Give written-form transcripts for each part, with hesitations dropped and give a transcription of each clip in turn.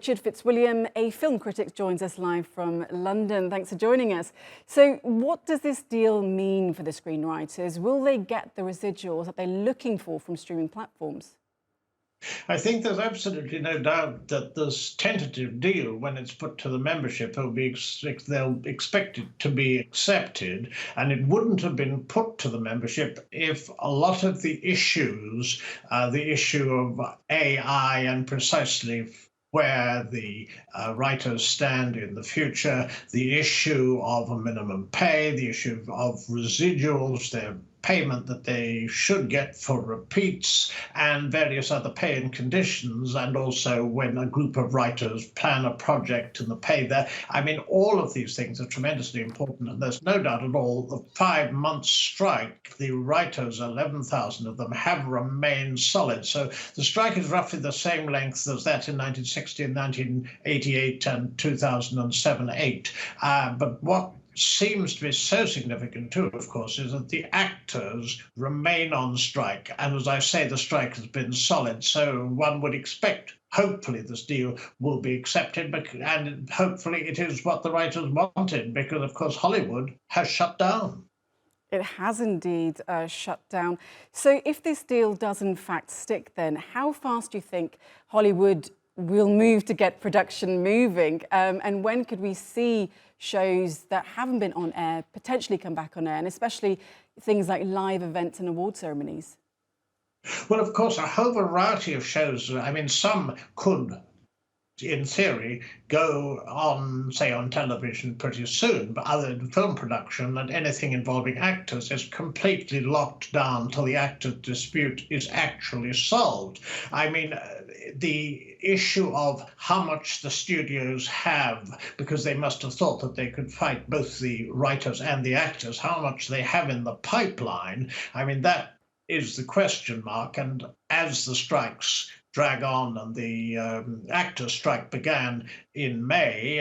Richard Fitzwilliams, a film critic, joins us live from London. Thanks for joining us. So what does this deal mean for the screenwriters? Will they get the residuals that they're looking for from streaming platforms? I think there's absolutely no doubt that this tentative deal, when it's put to the membership, they'll expect it to be accepted. And it wouldn't have been put to the membership if a lot of the issues, the issue of AI and precisely where the writers stand in the future, the issue of a minimum pay, the issue of residuals, their payment that they should get for repeats, and various other pay and conditions, and also when a group of writers plan a project and the pay there. I mean, all of these things are tremendously important, and there's no doubt at all the 5-month strike, the writers, 11,000 of them, have remained solid. So the strike is roughly the same length as that in 1960 and 1988 and 2007-8. But what seems to be so significant too, of course, is that the actors remain on strike. And as I say, the strike has been solid. So one would expect, hopefully, this deal will be accepted. And hopefully it is what the writers wanted, because, of course, Hollywood has shut down. It has indeed shut down. So if this deal does in fact stick, then how fast do you think Hollywood will move to get production moving? And when could we see shows that haven't been on air potentially come back on air, and especially things like live events and award ceremonies? Well, of course, a whole variety of shows. I mean, some could, in theory, go on, say, on television pretty soon, but other film production and anything involving actors is completely locked down till the actors' dispute is actually solved. I mean, the issue of how much the studios have, because they must have thought that they could fight both the writers and the actors, how much they have in the pipeline, I mean, that is the question mark. And as the strikes drag on, and the actors' strike began in May,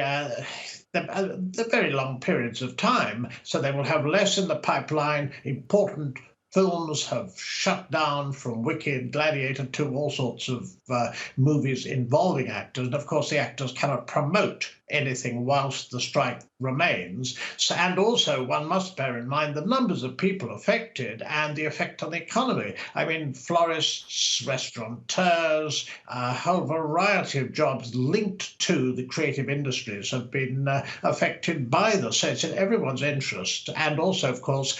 they're very long periods of time, so they will have less in the pipeline. Important films have shut down, from Wicked, Gladiator, to all sorts of movies involving actors. And of course, the actors cannot promote anything whilst the strike remains. So, and also, one must bear in mind the numbers of people affected and the effect on the economy. I mean, florists, restaurateurs, a whole variety of jobs linked to the creative industries have been affected by this. So it's in everyone's interest. And also, of course,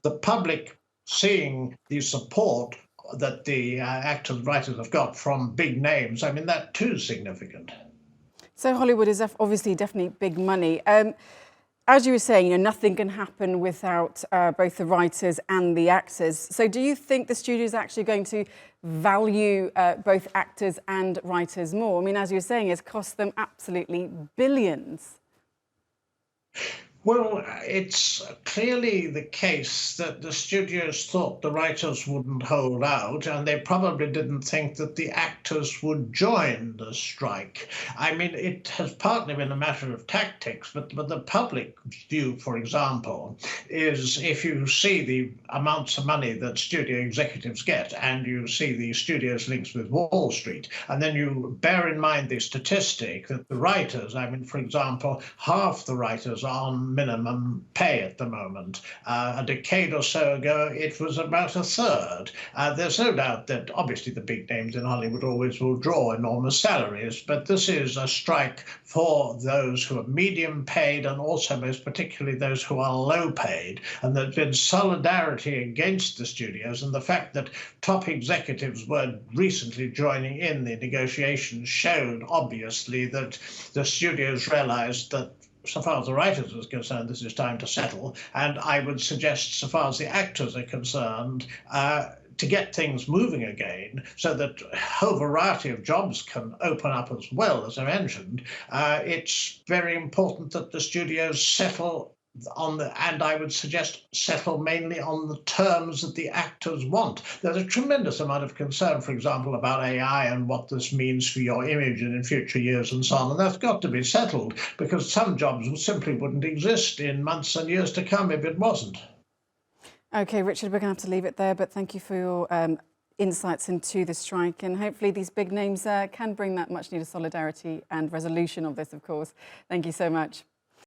the public seeing the support that the actors and writers have got from big names, I mean, that too is significant. So Hollywood is obviously definitely big money. As you were saying, nothing can happen without both the writers and the actors. So do you think the studio is actually going to value both actors and writers more? I mean, as you were saying, it's cost them absolutely billions. Well, it's clearly the case that the studios thought the writers wouldn't hold out, and they probably didn't think that the actors would join the strike. I mean, it has partly been a matter of tactics, but the public view, for example, is if you see the amounts of money that studio executives get, and you see the studio's links with Wall Street, and then you bear in mind the statistic that the writers, I mean, for example, half the writers are on minimum pay at the moment. A decade or so ago, it was about a third. There's no doubt that obviously the big names in Hollywood always will draw enormous salaries, but this is a strike for those who are medium paid, and also most particularly those who are low paid. And there's been solidarity against the studios, and the fact that top executives were recently joining in the negotiations showed obviously that the studios realized that so far as the writers are concerned, this is time to settle. And I would suggest, so far as the actors are concerned, to get things moving again so that a whole variety of jobs can open up as well, as I mentioned, it's very important that the studios settle on and I would suggest settle mainly on the terms that the actors want. There's a tremendous amount of concern, for example, about AI and what this means for your image and in future years and so on, and that's got to be settled, because some jobs simply wouldn't exist in months and years to come if it wasn't. Okay, Richard, we're going to have to leave it there, but thank you for your insights into the strike, and hopefully these big names can bring that much needed solidarity and resolution of this, of course. Thank you so much.